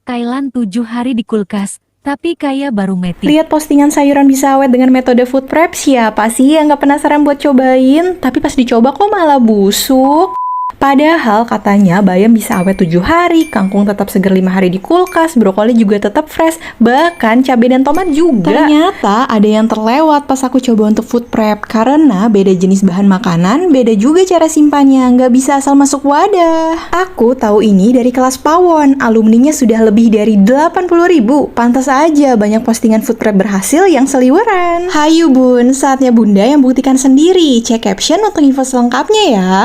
Thailand 7 hari di kulkas, tapi kayak baru metik. Lihat postingan sayuran bisa awet dengan metode food prep, siapa sih yang gak penasaran buat cobain? Tapi pas dicoba kok malah busuk? Padahal katanya bayam bisa awet 7 hari, kangkung tetap segar 5 hari di kulkas, brokoli juga tetap fresh, bahkan cabai dan tomat juga. Ternyata ada yang terlewat pas aku coba untuk food prep, karena beda jenis bahan makanan, beda juga cara simpannya, nggak bisa asal masuk wadah. Aku tahu ini dari kelas pawon, alumninya sudah lebih dari 80.000, pantas aja banyak postingan food prep berhasil yang seliweran. Hayu bun, saatnya bunda yang buktikan sendiri, cek caption untuk info selengkapnya ya.